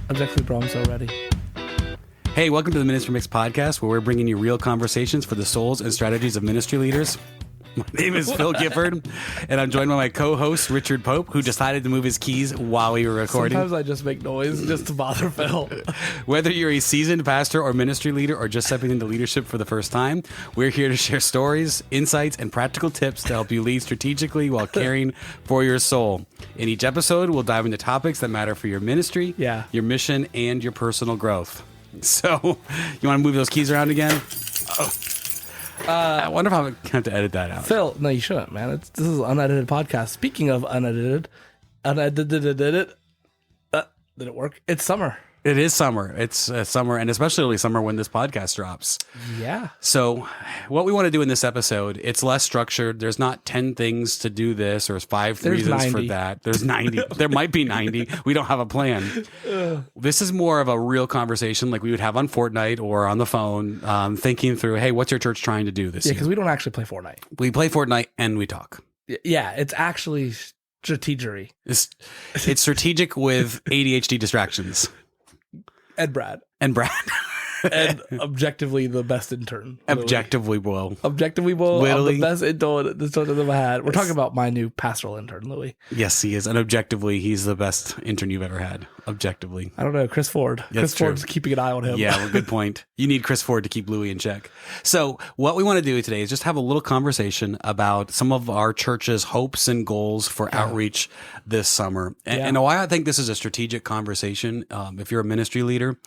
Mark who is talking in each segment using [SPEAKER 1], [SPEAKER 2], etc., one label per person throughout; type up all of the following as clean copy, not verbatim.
[SPEAKER 1] Objectively, bro, I'm so ready.
[SPEAKER 2] Hey, welcome to the Ministry Mix podcast, where we're bringing you real conversations for the souls and strategies of ministry leaders. My name is Phil Gifford, and I'm joined by my co-host, Richard Pope, who decided to move his keys while we were recording.
[SPEAKER 1] Sometimes I just make noise just to bother Phil.
[SPEAKER 2] Whether you're a seasoned pastor or ministry leader or just stepping into leadership for the first time, we're here to share stories, insights, and practical tips to help you lead strategically while caring for your soul. In each episode, we'll dive into topics that matter for your ministry, your mission, and your personal growth. So, you want to move those keys around again? Oh. I wonder if I'm going to have to edit that out.
[SPEAKER 1] Phil, no, you shouldn't, man. This is an unedited podcast. Speaking of unedited, did it work? It's summer.
[SPEAKER 2] It is summer. It's summer, and especially early summer when this podcast drops.
[SPEAKER 1] Yeah.
[SPEAKER 2] So what we want to do in this episode, it's less structured. There's not 10 things to do this or 5 reasons
[SPEAKER 1] 90.
[SPEAKER 2] for that. There's 90. There might be 90. We don't have a plan. This is more of a real conversation like we would have on Fortnite or on the phone, thinking through, hey, what's your church trying to do this year?
[SPEAKER 1] Yeah, because we don't actually play Fortnite.
[SPEAKER 2] We play Fortnite and we talk.
[SPEAKER 1] Yeah, it's actually strategery.
[SPEAKER 2] It's strategic with ADHD distractions.
[SPEAKER 1] And Brad.
[SPEAKER 2] And
[SPEAKER 1] objectively the best intern.
[SPEAKER 2] Objectively, Will.
[SPEAKER 1] Objectively, Will.
[SPEAKER 2] Literally.
[SPEAKER 1] I'm the best intern this I've ever had. We're talking about my new pastoral intern, Louis.
[SPEAKER 2] Yes, he is. And objectively, he's the best intern you've ever had. Objectively.
[SPEAKER 1] I don't know. Chris Ford.
[SPEAKER 2] That's
[SPEAKER 1] Chris Ford's keeping an eye on him.
[SPEAKER 2] Yeah, well, good point. You need Chris Ford to keep Louis in check. So what we want to do today is just have a little conversation about some of our church's hopes and goals for outreach this summer. And why I think this is a strategic conversation, if you're a ministry leader,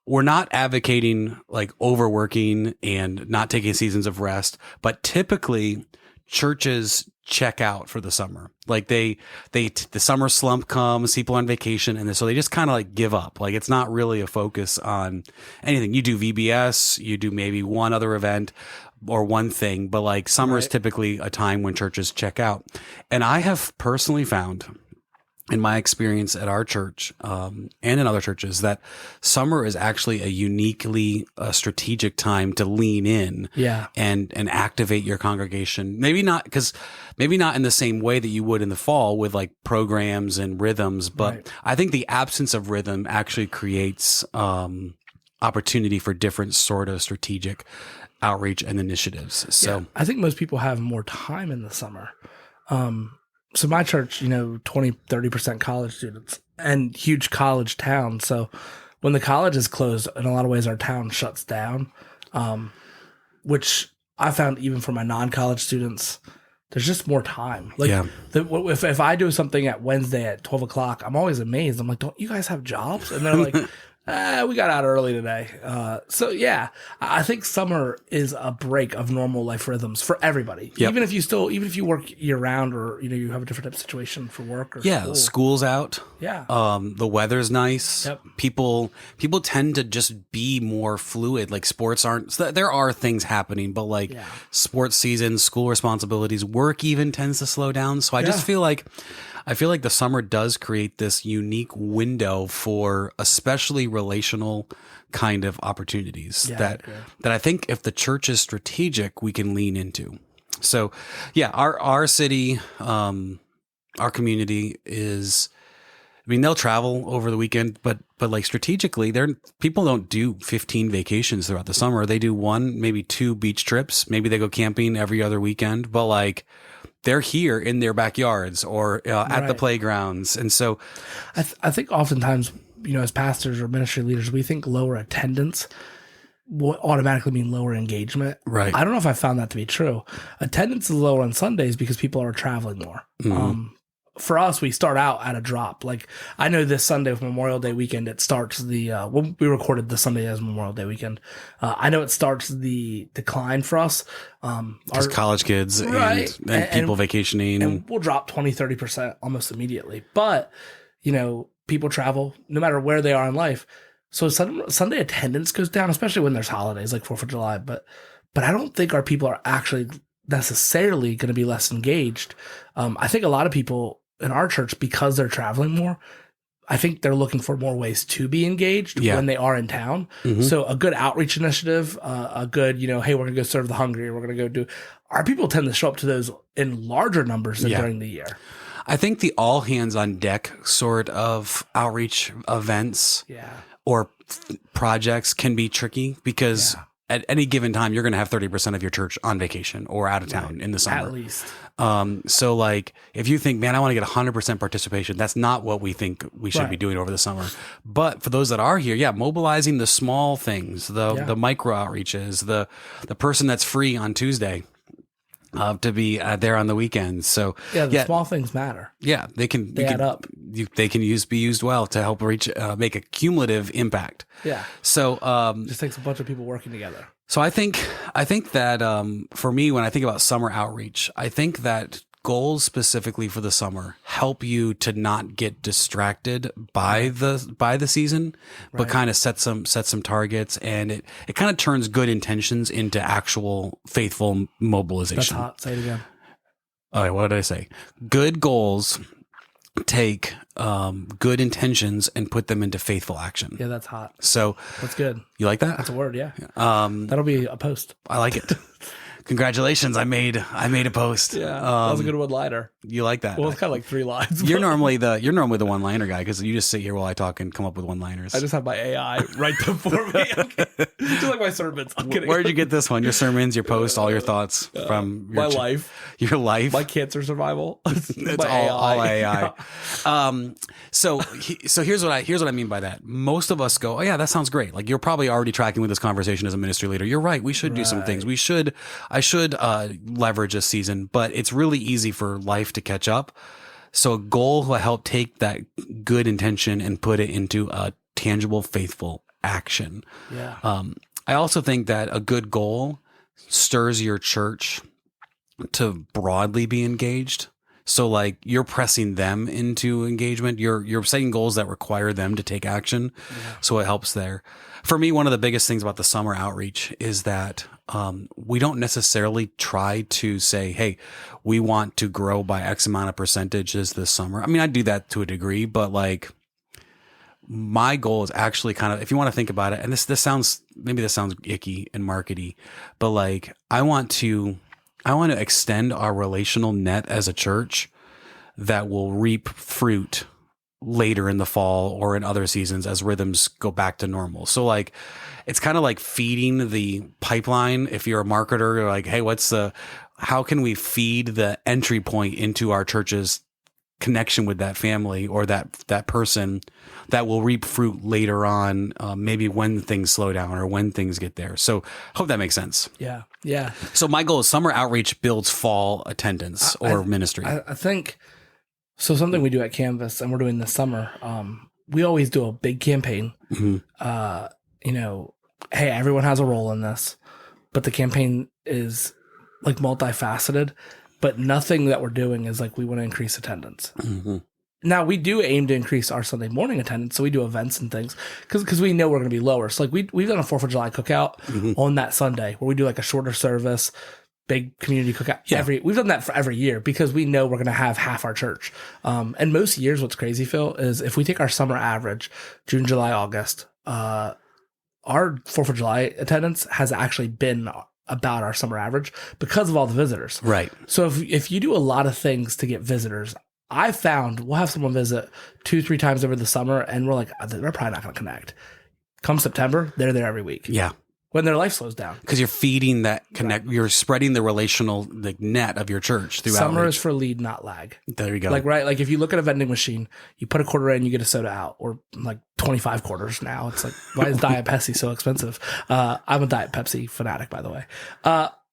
[SPEAKER 2] we're not advocating like overworking and not taking seasons of rest, but typically churches check out for the summer. Like the summer slump comes, people on vacation, and so they just kind of like give up. Like it's not really a focus on anything. You do VBS, you do maybe one other event or one thing, but like summer is typically a time when churches check out. And I have personally found in my experience at our church, and in other churches, that summer is actually a uniquely strategic time to lean in and activate your congregation. Maybe not in the same way that you would in the fall with like programs and rhythms, but I think the absence of rhythm actually creates opportunity for different sort of strategic outreach and initiatives. So
[SPEAKER 1] I think most people have more time in the summer. So my church, 20-30% college students and huge college town. So when the college is closed, in a lot of ways, our town shuts down, which I found even for my non-college students, there's just more time. Like if I do something at Wednesday at 12 o'clock, I'm always amazed. I'm like, don't you guys have jobs? And they're like, we got out early today. So yeah, I think summer is a break of normal life rhythms for everybody. Even if you work year round or, you have a different type of situation for work or school.
[SPEAKER 2] School's out. The weather's nice. People tend to just be more fluid. Like sports there are things happening, but like sports season, school responsibilities, work even tends to slow down. So I just feel like the summer does create this unique window for especially relational kind of opportunities that I think if the church is strategic, we can lean into. So our city, our community is, they'll travel over the weekend, but like strategically, people don't do 15 vacations throughout the summer. They do 1, maybe 2 beach trips. Maybe they go camping every other weekend, but like, they're here in their backyards or at the playgrounds. And so
[SPEAKER 1] I think oftentimes, as pastors or ministry leaders, we think lower attendance will automatically mean lower engagement.
[SPEAKER 2] Right.
[SPEAKER 1] I don't know if I found that to be true. Attendance is lower on Sundays because people are traveling more. Mm-hmm. For us, we start out at a drop. Like I know this Sunday with Memorial Day weekend, it starts we recorded the Sunday as Memorial Day weekend. I know it starts the decline for us.
[SPEAKER 2] Just college kids and people vacationing.
[SPEAKER 1] And we'll drop 20-30% almost immediately. But, people travel no matter where they are in life. So Sunday attendance goes down, especially when there's holidays like 4th of July. But I don't think our people are actually necessarily going to be less engaged. I think a lot of people in our church, because they're traveling more, I think they're looking for more ways to be engaged when they are in town. Mm-hmm. So a good outreach initiative, a good, hey, we're going to go serve the hungry, or we're going to go do. Our people tend to show up to those in larger numbers than during the year.
[SPEAKER 2] I think the all hands on deck sort of outreach events or projects can be tricky because at any given time, you're going to have 30% of your church on vacation or out of town in the summer.
[SPEAKER 1] At least.
[SPEAKER 2] So like if you think, man, I want to get 100% participation, that's not what we think we should be doing over the summer. But for those that are here, mobilizing the small things, the micro outreaches, the person that's free on Tuesday, to be there on the weekends. So
[SPEAKER 1] the small things matter.
[SPEAKER 2] Yeah, they add up. They can be used well to help make a cumulative impact.
[SPEAKER 1] Yeah.
[SPEAKER 2] So
[SPEAKER 1] just takes a bunch of people working together.
[SPEAKER 2] So I think that for me, when I think about summer outreach, I think that goals specifically for the summer help you to not get distracted by the season, but kind of set some targets, and it kind of turns good intentions into actual faithful mobilization.
[SPEAKER 1] That's hot. Say it again.
[SPEAKER 2] All right, what did I say? Good goals take good intentions and put them into faithful action.
[SPEAKER 1] Yeah, that's hot.
[SPEAKER 2] So
[SPEAKER 1] that's good.
[SPEAKER 2] You like that?
[SPEAKER 1] That's a word. Yeah. That'll be a post.
[SPEAKER 2] I like it. Congratulations, I made a post.
[SPEAKER 1] Yeah, that was a good one-liner.
[SPEAKER 2] You like that?
[SPEAKER 1] Well, it's kind of like 3 lines.
[SPEAKER 2] You're normally the one-liner guy because you just sit here while I talk and come up with one-liners.
[SPEAKER 1] I just have my AI write them for me. Just like my sermons. I'm kidding.
[SPEAKER 2] Where'd you get this one? Your sermons, your posts, all your thoughts from
[SPEAKER 1] my life,
[SPEAKER 2] your life,
[SPEAKER 1] my cancer survival.
[SPEAKER 2] It's all AI. Yeah. So here's what I mean by that. Most of us go, oh yeah, that sounds great. Like you're probably already tracking with this conversation as a ministry leader. You're right. We should do some things. I should leverage this season, but it's really easy for life to catch up. So a goal will help take that good intention and put it into a tangible, faithful action.
[SPEAKER 1] Yeah.
[SPEAKER 2] I also think that a good goal stirs your church to broadly be engaged. So like you're pressing them into engagement. You're setting goals that require them to take action. Yeah. So it helps there. For me, one of the biggest things about the summer outreach is that we don't necessarily try to say, hey, we want to grow by X amount of percentages this summer. I mean, I do that to a degree, but like my goal is actually kind of, if you want to think about it, and this sounds icky and markety, but like I want to extend our relational net as a church that will reap fruit later in the fall or in other seasons as rhythms go back to normal. So like, it's kind of like feeding the pipeline. If you're a marketer, you're like, hey, how can we feed the entry point into our church's connection with that family or that person that will reap fruit later on, maybe when things slow down or when things get there. So hope that makes sense.
[SPEAKER 1] Yeah. Yeah.
[SPEAKER 2] So my goal is summer outreach builds fall attendance or ministry.
[SPEAKER 1] I think so. Something we do at Canvas and we're doing this summer. We always do a big campaign. Mm-hmm. Hey, everyone has a role in this, but the campaign is like multifaceted, but nothing that we're doing is like, we want to increase attendance. Mm-hmm. Now we do aim to increase our Sunday morning attendance. So we do events and things because we know we're going to be lower. So like we've done a 4th of July cookout on that Sunday where we do like a shorter service, big community cookout. Yeah. We've done that for every year because we know we're going to have half our church. And most years, what's crazy, Phil, is if we take our summer average, June, July, August, our 4th of July attendance has actually been about our summer average because of all the visitors. Right. So if you do a lot of things to get visitors, I found we'll have someone visit 2-3 times over the summer and we're like, they're probably not going to connect. Come September, they're there every week. Yeah. When their life slows down. Because you're feeding that connect, you're spreading the relational net of your church throughout. Summer is for lead, not lag. There you go. Like if you look at a vending machine, you put a quarter in, you get a soda out, or like 25 quarters now. It's like, why is Diet Pepsi so expensive? I'm a Diet Pepsi fanatic, by the way.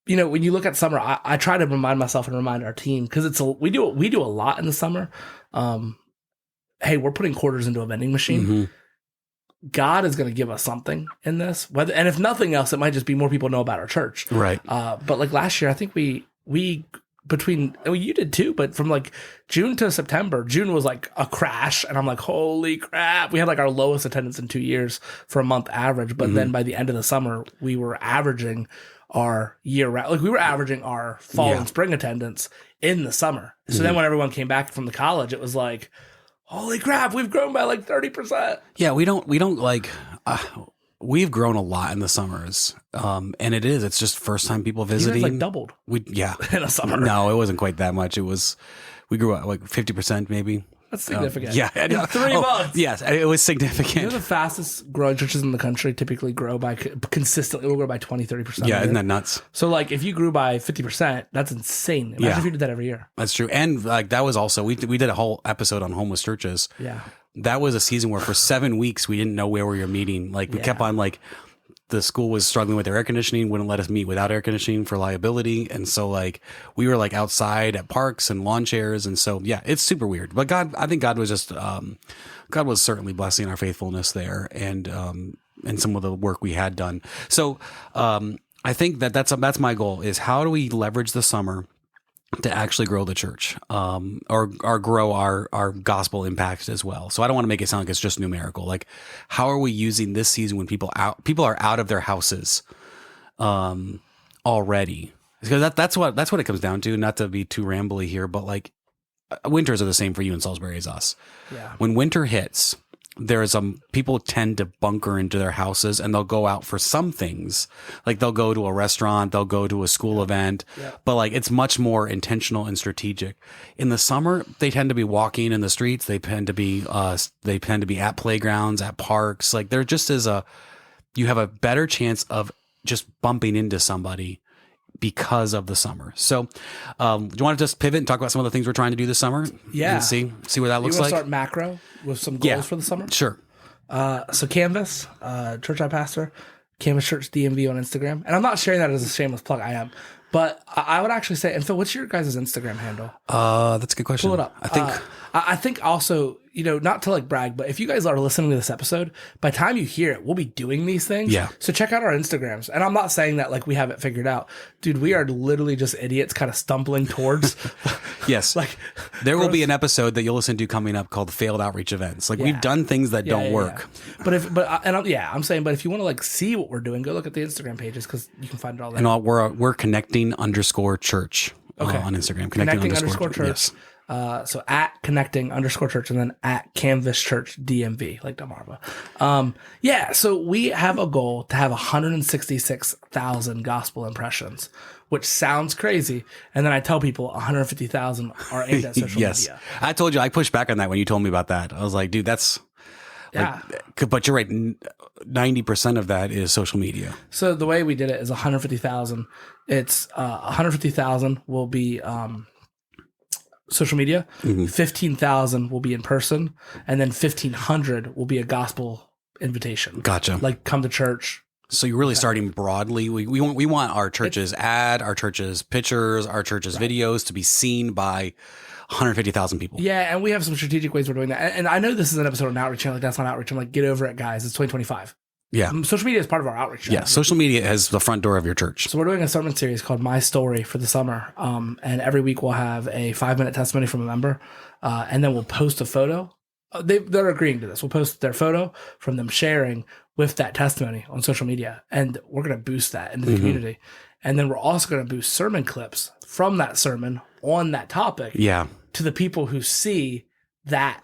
[SPEAKER 1] When you look at summer, I try to remind myself and remind our team because we do a lot in the summer. Hey, we're putting quarters into a vending machine. Mm-hmm. God is going to give us something in this, and if nothing else, it might just be more people know about our church. Right. But like last year, I think we you did too, but from like June to September, June was like a crash. And I'm like, holy crap. We had like our lowest attendance in 2 years for a month average. But then by the end of the summer, we were averaging our year round. Like we were averaging our fall and spring attendance in the summer. So then when everyone came back from the college, it was like, holy crap, we've grown by like 30%. Yeah, we don't like, we've grown a lot in the summers. And it's just first time people visiting. You guys like doubled. In a summer. No, it wasn't quite that much. We
[SPEAKER 2] We grew up like 50% maybe.
[SPEAKER 1] That's significant.
[SPEAKER 2] Yeah.
[SPEAKER 1] In 3 months.
[SPEAKER 2] Yes, it was significant.
[SPEAKER 1] The fastest growing churches in the country typically grow by consistently will grow by 20, 30%.
[SPEAKER 2] Yeah, isn't that nuts?
[SPEAKER 1] So like if you grew by 50%, that's insane. Imagine if you did that every year.
[SPEAKER 2] That's true. And like that was also, we did a whole episode on homeless churches.
[SPEAKER 1] Yeah.
[SPEAKER 2] That was a season where for 7 weeks we didn't know where we were meeting. Like we kept on like, the school was struggling with their air conditioning, wouldn't let us meet without air conditioning for liability. And so like we were like outside at parks and lawn chairs. And so, yeah, it's super weird. But I think God was just, God was certainly blessing our faithfulness there and some of the work we had done. So I think that's my goal is how do we leverage the summer to actually grow the church, or grow our gospel impact as well. So I don't want to make it sound like it's just numerical. Like, how are we using this season when people are out of their houses, already? Because that's what it comes down to. Not to be too rambly here, but like winters are the same for you in Salisbury as us.
[SPEAKER 1] Yeah.
[SPEAKER 2] When winter hits, there's people tend to bunker into their houses and they'll go out for some things. Like they'll go to a restaurant, they'll go to a school event, but like it's much more intentional and strategic. In the summer, they tend to be walking in the streets. They tend to be at playgrounds, at parks. Like there just is you have a better chance of just bumping into somebody because of the summer. So, do you want to just pivot and talk about some of the things we're trying to do this summer?
[SPEAKER 1] Yeah.
[SPEAKER 2] And see what that looks
[SPEAKER 1] You
[SPEAKER 2] like?
[SPEAKER 1] want to start macro with some goals for the summer?
[SPEAKER 2] Sure.
[SPEAKER 1] So Canvas, church I pastor, Canvas Church DMV on Instagram. And I'm not sharing that as a shameless plug. I am. But I would actually say, and Phil, what's your guys' Instagram handle?
[SPEAKER 2] That's a good question.
[SPEAKER 1] Pull it up. I think also, not to like brag, but if you guys are listening to this episode, by the time you hear it, we'll be doing these things.
[SPEAKER 2] Yeah.
[SPEAKER 1] So check out our Instagrams. And I'm not saying that like we have it figured out. Dude, we are literally just idiots kind of stumbling towards.
[SPEAKER 2] Yes.
[SPEAKER 1] Like
[SPEAKER 2] there will be an episode that you'll listen to coming up called Failed Outreach Events. Like we've done things that don't work.
[SPEAKER 1] Yeah. I'm saying, but if you want to like see what we're doing, go look at the Instagram pages because you can find it all there.
[SPEAKER 2] And we're connecting_church on Instagram.
[SPEAKER 1] Connecting_church.
[SPEAKER 2] Yes.
[SPEAKER 1] So at connecting_church and then at Canvas Church DMV, like Delmarva. So we have a goal to have 166,000 gospel impressions, which sounds crazy. And then I tell people 150,000 are aimed at social media.
[SPEAKER 2] I told you, I pushed back on that when you told me about that. I was like, dude, that's but you're right. 90% of that is social media.
[SPEAKER 1] So the way we did it is 150,000. It's 150,000 will be social media, 15,000 will be in person, and then 1,500 will be a gospel invitation.
[SPEAKER 2] Gotcha.
[SPEAKER 1] Like come to church.
[SPEAKER 2] So you're really starting broadly. We want our church's our church's pictures, our church's videos to be seen by 150,000 people.
[SPEAKER 1] Yeah, and we have some strategic ways we're doing that. And I know this is an episode on outreach. I'm like, that's not outreach. I'm like, get over it, guys. It's 2025.
[SPEAKER 2] Yeah.
[SPEAKER 1] Social media is part of our outreach strategy.
[SPEAKER 2] Yeah, social media is the front door of your church.
[SPEAKER 1] So we're doing a sermon series called My Story for the summer. And every week we'll have a 5-minute testimony from a member. And then we'll post a photo. They're agreeing to this. We'll post their photo from them sharing with that testimony on social media. And we're going to boost that into the community. And then we're also going to boost sermon clips from that sermon on that topic to the people who see that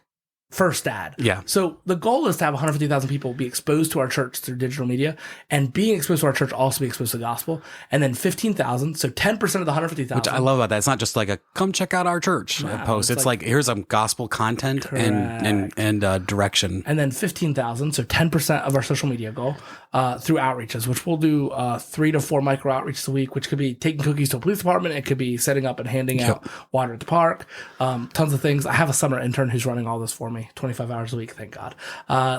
[SPEAKER 1] first ad.
[SPEAKER 2] Yeah.
[SPEAKER 1] So the goal is to have 150,000 people be exposed to our church through digital media, and being exposed to our church also be exposed to the gospel. And then 15,000, so 10% of the 150,000.
[SPEAKER 2] Which I love about that. It's not just like a come check out our church post. It's like here's some gospel content and direction.
[SPEAKER 1] And then 15,000, so 10% of our social media goal through outreaches, which we'll do 3 to 4 micro outreaches a week, which could be taking cookies to a police department. It could be setting up and handing out water at the park. Tons of things. I have a summer intern who's running all this for me, 25 hours a week. Thank God.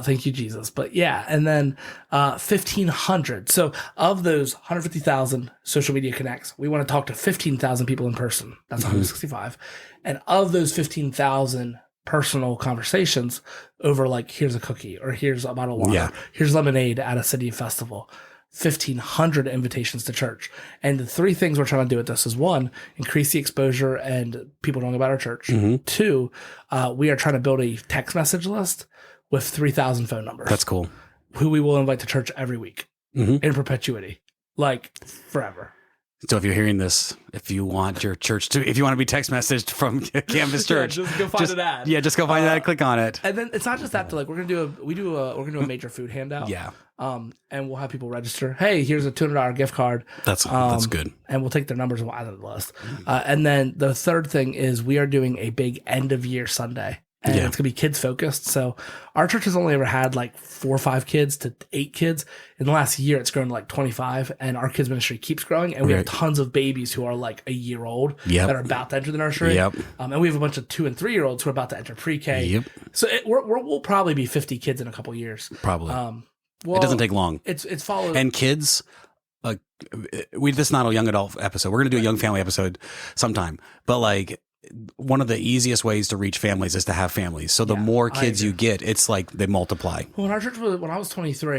[SPEAKER 1] Thank you, Jesus. But yeah, and then 1,500. So of those 150,000 social media connects, we want to talk to 15,000 people in person. That's 165. And of those 15,000 personal conversations over like, here's a cookie or here's a bottle of water, here's lemonade at a city festival, 1,500 invitations to church. And the 3 things we're trying to do with this is 1, increase the exposure and people knowing about our church. 2, we are trying to build a text message list with 3,000 phone numbers.
[SPEAKER 2] That's cool.
[SPEAKER 1] Who we will invite to church every week in perpetuity, like forever.
[SPEAKER 2] So if you're hearing this, if you want your church to, if you want to be text messaged from Campus Church,
[SPEAKER 1] just go find an ad.
[SPEAKER 2] Yeah, just go find an ad, click on it.
[SPEAKER 1] And then it's not just that. Like we're gonna do a major food handout.
[SPEAKER 2] Yeah.
[SPEAKER 1] And we'll have people register. Hey, here's a $200 gift card.
[SPEAKER 2] That's good.
[SPEAKER 1] And we'll take their numbers and we'll add them to the list. And then the third thing is we are doing a big end of year Sunday. And it's going to be kids focused. So our church has only ever had like 4 or 5 kids to 8 kids. In the last year, it's grown to like 25. And our kids ministry keeps growing. And we have tons of babies who are like a year old that are about to enter the nursery. And we have a bunch of 2 and 3 year olds who are about to enter pre-K. So we'll probably be 50 kids in a couple years.
[SPEAKER 2] Probably. It doesn't take long.
[SPEAKER 1] It's followed.
[SPEAKER 2] And kids, this is not a young adult episode. We're going to do a young family episode sometime. But like, one of the easiest ways to reach families is to have families. So the more kids you get, it's like they multiply.
[SPEAKER 1] Well, in our church, when I was 24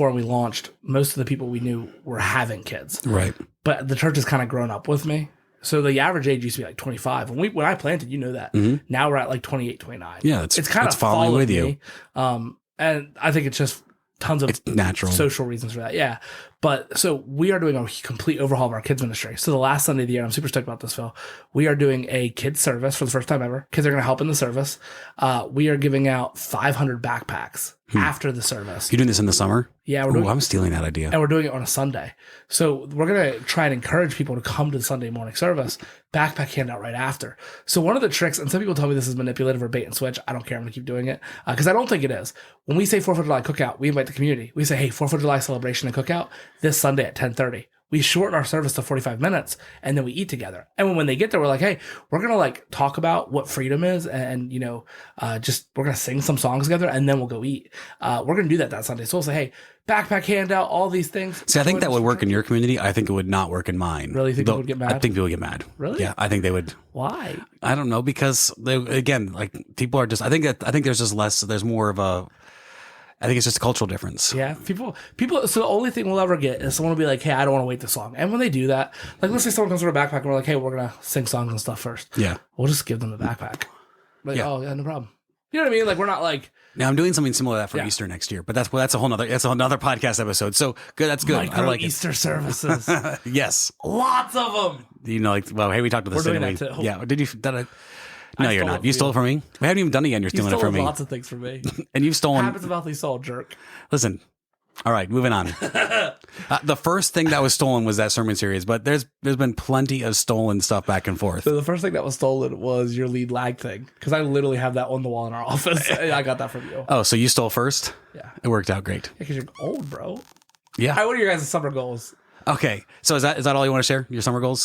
[SPEAKER 1] and we launched, most of the people we knew were having kids.
[SPEAKER 2] Right.
[SPEAKER 1] But the church has kind of grown up with me. So the average age used to be like 25. When I planted, you know that. Now we're at like 28, 29.
[SPEAKER 2] Yeah,
[SPEAKER 1] it's kind of
[SPEAKER 2] following with you.
[SPEAKER 1] And I think it's just tons of
[SPEAKER 2] natural
[SPEAKER 1] social reasons for that. Yeah. But so we are doing a complete overhaul of our kids ministry. So the last Sunday of the year, I'm super stoked about this, Phil. We are doing a kids service for the first time ever. Kids are going to help in the service. We are giving out 500 backpacks after the service.
[SPEAKER 2] You doing this in the summer?
[SPEAKER 1] Yeah.
[SPEAKER 2] I'm stealing that idea.
[SPEAKER 1] And we're doing it on a Sunday. So we're going to try and encourage people to come to the Sunday morning service, backpack handout right after. So one of the tricks, and some people tell me this is manipulative or bait and switch. I don't care. I'm going to keep doing it because I don't think it is. When we say 4th of July cookout, we invite the community. We say, hey, 4th of July celebration and cookout this Sunday at 10:30. We shorten our service to 45 minutes and then we eat together. And when they get there, we're like, hey, we're going to like talk about what freedom is and we're going to sing some songs together and then we'll go eat. We're going to do that Sunday. So we'll say, hey, backpack handout, all these things.
[SPEAKER 2] See, I think that would work in your community. I think it would not work in mine.
[SPEAKER 1] Really? Think people would get mad?
[SPEAKER 2] I think people would get mad.
[SPEAKER 1] Really?
[SPEAKER 2] Yeah, I think they would.
[SPEAKER 1] Why?
[SPEAKER 2] I don't know, because people are just, I think there's just less, there's more of a, I think it's just a cultural difference.
[SPEAKER 1] Yeah, people. So the only thing we'll ever get is someone will be like, "Hey, I don't want to wait this long." And when they do that, like let's say someone comes with a backpack and we're like, "Hey, we're gonna sing songs and stuff first."
[SPEAKER 2] Yeah,
[SPEAKER 1] we'll just give them the backpack. Like, oh yeah, no problem. You know what I mean? Like we're not like.
[SPEAKER 2] Now I'm doing something similar to that for Easter next year, but that's a whole nother podcast episode. So good, that's good.
[SPEAKER 1] I like Easter services.
[SPEAKER 2] Yes,
[SPEAKER 1] lots of them.
[SPEAKER 2] Hey, we talked about this.
[SPEAKER 1] We're doing that too.
[SPEAKER 2] Yeah, No, you're not. You stole it from me? We haven't even done it yet. You're stealing it from me.
[SPEAKER 1] You stole lots of things from me.
[SPEAKER 2] And you've stolen...
[SPEAKER 1] Habits of Healthy Soul, jerk.
[SPEAKER 2] Listen. All right, moving on. The first thing that was stolen was that sermon series, but there's been plenty of stolen stuff back and forth.
[SPEAKER 1] So the first thing that was stolen was your lead lag thing, because I literally have that on the wall in our office. I got that from you.
[SPEAKER 2] Oh, so you stole first?
[SPEAKER 1] Yeah.
[SPEAKER 2] It worked out great.
[SPEAKER 1] Yeah, because you're old, bro.
[SPEAKER 2] Yeah.
[SPEAKER 1] What are your guys' summer goals?
[SPEAKER 2] Okay, so is that all you want to share? Your summer goals?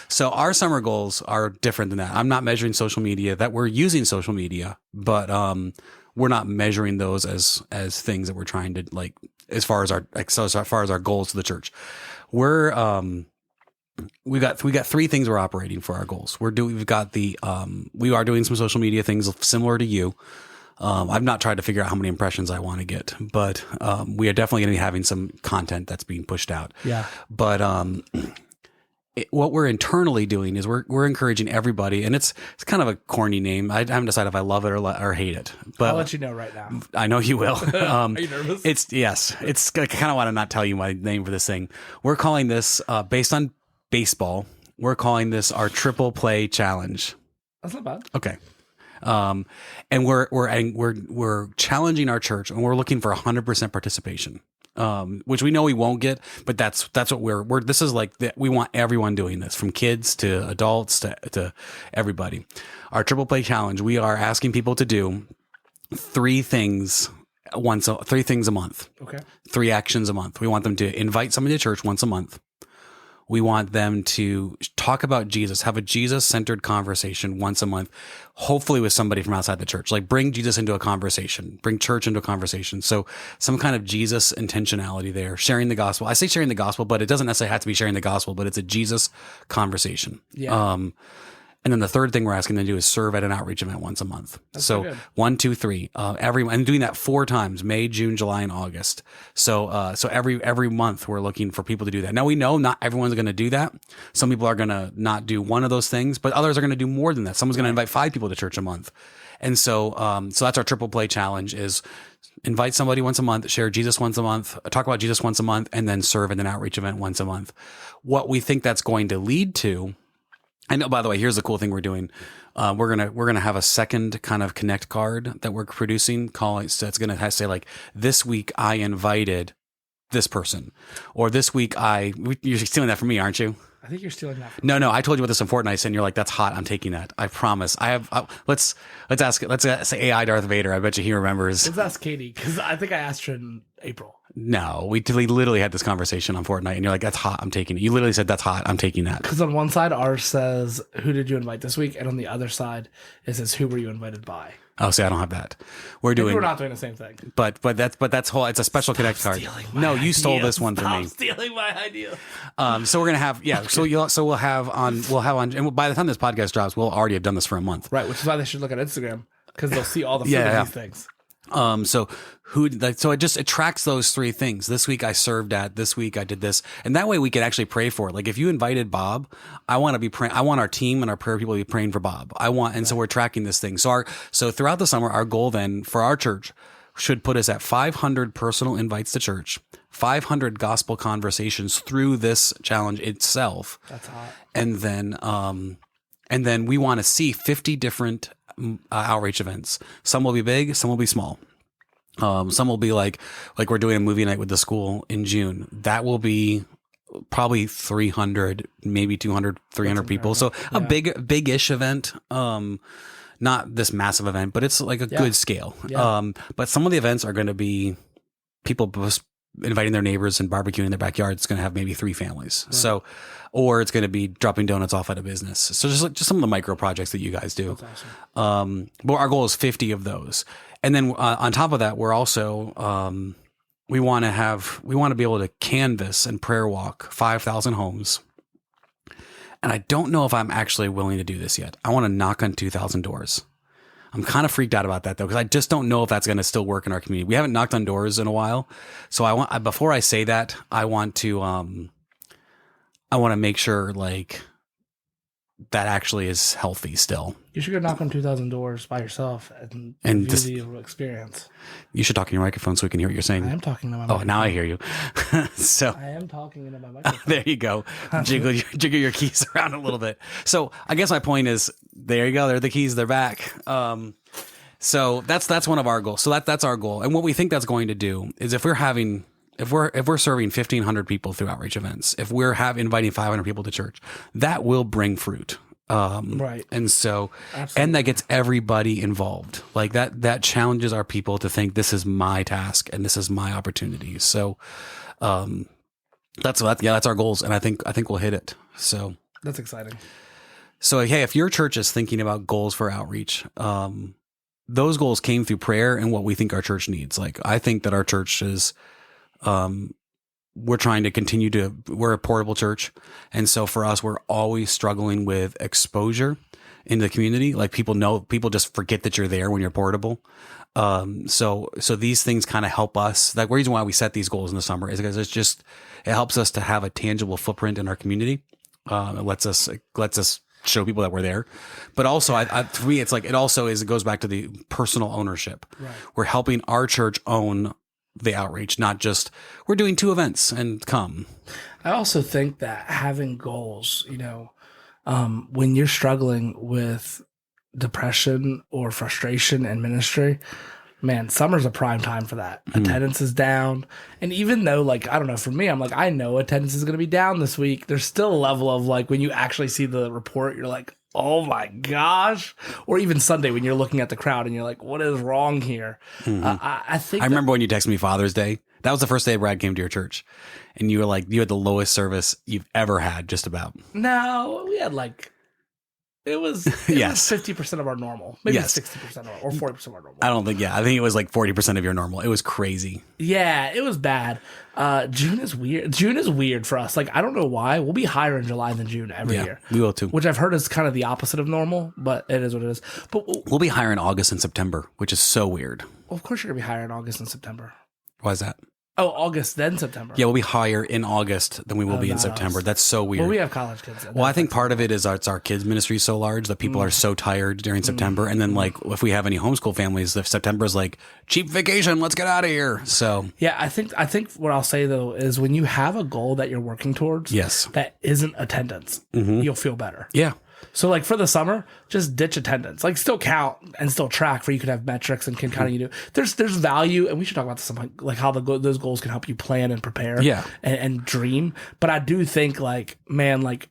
[SPEAKER 2] So our summer goals are different than that. I'm not measuring social media. That we're using social media, but we're not measuring those as things that we're trying to like as far as our goals to the church. We're we got 3 things we're operating for our goals. We are doing some social media things similar to you. I've not tried to figure out how many impressions I want to get, but we are definitely going to be having some content that's being pushed out.
[SPEAKER 1] Yeah.
[SPEAKER 2] But what we're internally doing is we're encouraging everybody, and it's kind of a corny name. I haven't decided if I love it or hate it. But
[SPEAKER 1] I'll let you know right now.
[SPEAKER 2] I know you will.
[SPEAKER 1] Are you nervous?
[SPEAKER 2] It's I kind of want to not tell you my name for this thing. We're calling this based on baseball. We're calling this our triple play challenge.
[SPEAKER 1] That's not bad.
[SPEAKER 2] Okay. And we're challenging our church, and we're looking for 100% participation, which we know we won't get, but that's what this is like, we want everyone doing this, from kids to adults to everybody. Our triple play challenge, we are asking people to do 3 things a month.
[SPEAKER 1] Okay.
[SPEAKER 2] 3 actions a month. We want them to invite somebody to church once a month. We want them to talk about Jesus, have a Jesus-centered conversation once a month, hopefully with somebody from outside the church. Like bring Jesus into a conversation, bring church into a conversation. So some kind of Jesus intentionality there, sharing the gospel. I say sharing the gospel, but it doesn't necessarily have to be sharing the gospel, but it's a Jesus conversation.
[SPEAKER 1] Yeah.
[SPEAKER 2] And And then the third thing we're asking them to do is serve at an outreach event once a month.
[SPEAKER 1] That's
[SPEAKER 2] so
[SPEAKER 1] good.
[SPEAKER 2] 1, 2, 3, and doing that 4 times, May, June, July, and August. So every month we're looking for people to do that. Now we know not everyone's going to do that. Some people are going to not do one of those things, but others are going to do more than that. Someone's going to invite 5 people to church a month. And so that's our triple play challenge is invite somebody once a month, share Jesus once a month, talk about Jesus once a month, and then serve at an outreach event once a month. What we think that's going to lead to, and by the way, here's the cool thing we're doing. We're gonna have a second kind of connect card that we're producing. So it's gonna say like, this week I invited this person, or this week you're stealing that from me, aren't you?
[SPEAKER 1] I think you're stealing that.
[SPEAKER 2] No, I told you about this in Fortnite, and you're like, "That's hot. I'm taking that. I promise." I have. Let's say AI Darth Vader. I bet you he remembers.
[SPEAKER 1] Let's ask Katie, because I think I asked her in April.
[SPEAKER 2] No, we literally had this conversation on Fortnite, and you're like, "That's hot. I'm taking it." You literally said, "That's hot. I'm taking that."
[SPEAKER 1] Because on one side, ours says, "Who did you invite this week?" And on the other side, it says, "Who were you invited by?"
[SPEAKER 2] Oh, see, I don't have that.
[SPEAKER 1] Maybe we're not doing the same thing.
[SPEAKER 2] But that's whole. It's a special connect card. No, you stole this one from me.
[SPEAKER 1] Stealing my idea.
[SPEAKER 2] So we're gonna have we'll have on, and by the time this podcast drops, we'll already have done this for a month.
[SPEAKER 1] Right, which is why they should look at Instagram, because they'll see all the fruit of these things.
[SPEAKER 2] So it tracks those 3 things. This week I served at, this week I did this. And that way we can actually pray for it. Like if you invited Bob, I want to be praying. I want our team and our prayer people to be praying for Bob. So we're tracking this thing. So throughout the summer, our goal then for our church should put us at 500 personal invites to church, 500 gospel conversations through this challenge itself.
[SPEAKER 1] That's hot.
[SPEAKER 2] And then we want to see 50 different outreach events. Some will be big, some will be small. Some will be like we're doing a movie night with the school in June. That will be probably 300, maybe 200, 300 people. So a big-ish event. Not this massive event, but it's like a good scale.
[SPEAKER 1] Yeah.
[SPEAKER 2] But some of the events are going to be people inviting their neighbors and barbecuing in their backyard. It's going to have maybe 3 families. Right. So, or it's going to be dropping donuts off at a business. So just some of the micro projects that you guys do.
[SPEAKER 1] That's awesome.
[SPEAKER 2] But our goal is 50 of those. And then on top of that, we're also, we want to be able to canvas and prayer walk 5,000 homes. And I don't know if I'm actually willing to do this yet. I want to knock on 2,000 doors. I'm kind of freaked out about that though, because I just don't know if that's going to still work in our community. We haven't knocked on doors in a while. So before I say that, I want to make sure like that actually is healthy still.
[SPEAKER 1] You should go knock on 2,000 doors by yourself and view the experience.
[SPEAKER 2] You should talk in your microphone so we can hear what you're saying.
[SPEAKER 1] I am talking into my microphone.
[SPEAKER 2] Oh, now I hear you. So
[SPEAKER 1] I am talking into my microphone.
[SPEAKER 2] There you go. Jiggle your keys around a little bit. So I guess my point is, there you go. They're the keys. They're back. So that's one of our goals. So that's our goal. And what we think that's going to do is if we're serving 1,500 people through outreach events, if we're inviting 500 people to church, that will bring fruit.
[SPEAKER 1] Right.
[SPEAKER 2] And so,
[SPEAKER 1] Absolutely.
[SPEAKER 2] And that gets everybody involved. Like that challenges our people to think this is my task and this is my opportunity. So, that's our goals. And I think we'll hit it. So
[SPEAKER 1] that's exciting.
[SPEAKER 2] So, hey, if your church is thinking about goals for outreach, those goals came through prayer and what we think our church needs. Like, I think that our church is, we're trying to continue we're a portable church. And so for us, we're always struggling with exposure in the community. Like people just forget that you're there when you're portable. So these things kind of help us. Like the reason why we set these goals in the summer is because it helps us to have a tangible footprint in our community. It lets us show people that we're there, but also for me, it's like, it goes back to the personal ownership.
[SPEAKER 1] Right.
[SPEAKER 2] We're helping our church own the outreach, not just we're doing 2 events and come.
[SPEAKER 1] I also think that having goals, when you're struggling with depression or frustration in ministry, man, summer's a prime time for that. Mm-hmm. Attendance is down. And even though, like, I don't know, for me, I'm like, I know attendance is going to be down this week. There's still a level of like, when you actually see the report, you're like, oh my gosh. Or even Sunday when you're looking at the crowd and you're like, what is wrong here?
[SPEAKER 2] Mm-hmm.
[SPEAKER 1] I
[SPEAKER 2] remember when you texted me Father's Day. That was the first day Brad came to your church. And you were like, you had the lowest service you've ever had, just about.
[SPEAKER 1] No, It was
[SPEAKER 2] Yes.
[SPEAKER 1] 50% of our normal, maybe
[SPEAKER 2] Yes.
[SPEAKER 1] 60% or 40% of our normal.
[SPEAKER 2] I don't think, I think it was like 40% of your normal. It was crazy.
[SPEAKER 1] Yeah, it was bad. June is weird. June is weird for us. Like, I don't know why. We'll be higher in July than June every year.
[SPEAKER 2] We will too.
[SPEAKER 1] Which I've heard is kind of the opposite of normal, but it is what it is. But
[SPEAKER 2] We'll be higher in August and September, which is so weird.
[SPEAKER 1] of course you're going to be higher in August and September.
[SPEAKER 2] Why is that?
[SPEAKER 1] Oh, August, then September.
[SPEAKER 2] Yeah, we'll be higher in August than we will be in September. That's so weird.
[SPEAKER 1] Well, we have college kids.
[SPEAKER 2] Well, I think part of it is it's our kids' ministry so large that people are so tired during September. And then, like, if we have any homeschool families, if September is like cheap vacation, let's get out of here. So,
[SPEAKER 1] yeah, I think what I'll say though is when you have a goal that you're working towards,
[SPEAKER 2] yes,
[SPEAKER 1] that isn't attendance, you'll feel better.
[SPEAKER 2] Yeah.
[SPEAKER 1] So like for the summer, just ditch attendance. Like still count and still track for you could have metrics and can kind of there's value, and we should talk about this sometime, like how those goals can help you plan and prepare, and dream. But I do think like, man, like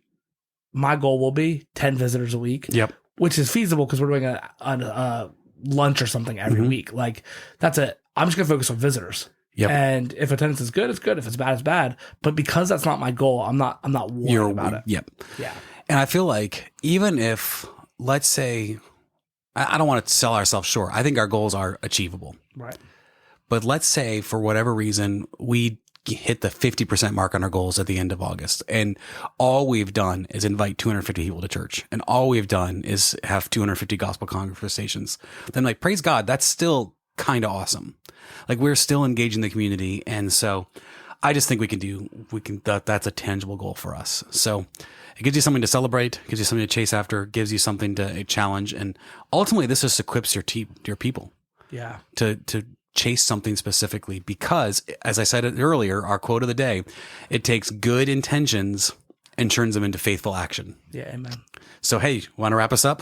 [SPEAKER 1] my goal will be 10 visitors a week.
[SPEAKER 2] Yep.
[SPEAKER 1] Which is feasible because we're doing a lunch or something every week. Like that's it. I'm just gonna focus on visitors.
[SPEAKER 2] Yep.
[SPEAKER 1] And if attendance is good, it's good. If it's bad, it's bad. But because that's not my goal, I'm not worried about it.
[SPEAKER 2] Yep.
[SPEAKER 1] Yeah.
[SPEAKER 2] And I feel like even if, let's say, I don't want to sell ourselves short. I think our goals are achievable.
[SPEAKER 1] Right.
[SPEAKER 2] But let's say for whatever reason, we hit the 50% mark on our goals at the end of August. And all we've done is invite 250 people to church. And all we've done is have 250 gospel conversations. Then like, praise God, that's still kind of awesome. Like we're still engaging the community. And so I just think that's a tangible goal for us. So it gives you something to celebrate, gives you something to chase after, gives you something to challenge. And ultimately this just equips your people.
[SPEAKER 1] Yeah.
[SPEAKER 2] To chase something specifically, because as I said earlier, our quote of the day, it takes good intentions and turns them into faithful action.
[SPEAKER 1] Yeah. Amen.
[SPEAKER 2] So, hey, want to wrap us up?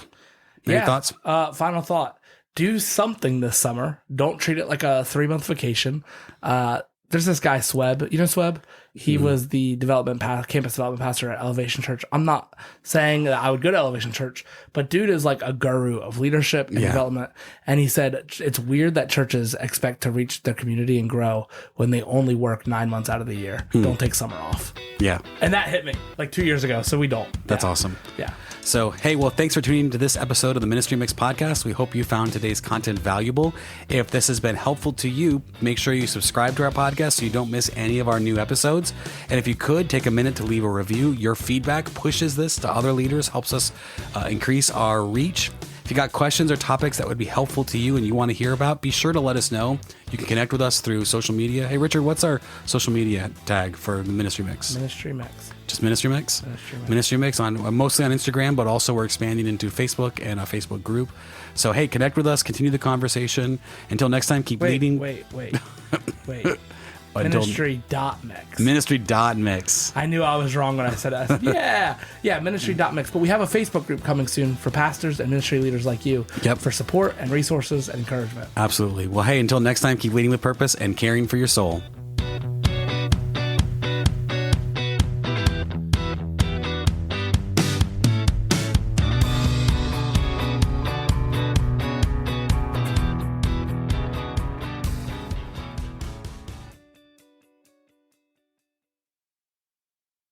[SPEAKER 2] Any thoughts?
[SPEAKER 1] Final thought. Do something this summer. Don't treat it like a 3-month vacation. There's this guy, Sweb. You know Sweb? He was the campus development pastor at Elevation Church. I'm not saying that I would go to Elevation Church, but dude is like a guru of leadership and development. And he said, it's weird that churches expect to reach their community and grow when they only work 9 months out of the year. Don't take summer off.
[SPEAKER 2] Yeah.
[SPEAKER 1] And that hit me like 2 years ago. So we don't.
[SPEAKER 2] That's awesome.
[SPEAKER 1] Yeah.
[SPEAKER 2] So, hey, well, thanks for tuning into this episode of the Ministry Mix podcast. We hope you found today's content valuable. If this has been helpful to you, make sure you subscribe to our podcast so you don't miss any of our new episodes. And if you could, take a minute to leave a review. Your feedback pushes this to other leaders, helps us increase our reach. If you got questions or topics that would be helpful to you and you want to hear about, be sure to let us know. You can connect with us through social media. Hey, Richard, what's our social media tag for the Ministry Mix?
[SPEAKER 1] Ministry Mix.
[SPEAKER 2] Just Ministry Mix? Ministry Mix on mostly on Instagram, but also we're expanding into Facebook and a Facebook group. So, hey, connect with us, continue the conversation. Until next time, keep leading.
[SPEAKER 1] Wait. Ministry.mix.
[SPEAKER 2] Ministry.mix.
[SPEAKER 1] I knew I was wrong when I said that. Yeah, ministry.mix. But we have a Facebook group coming soon for pastors and ministry leaders like you for support and resources and encouragement.
[SPEAKER 2] Absolutely. Well, hey, until next time, keep leading with purpose and caring for your soul.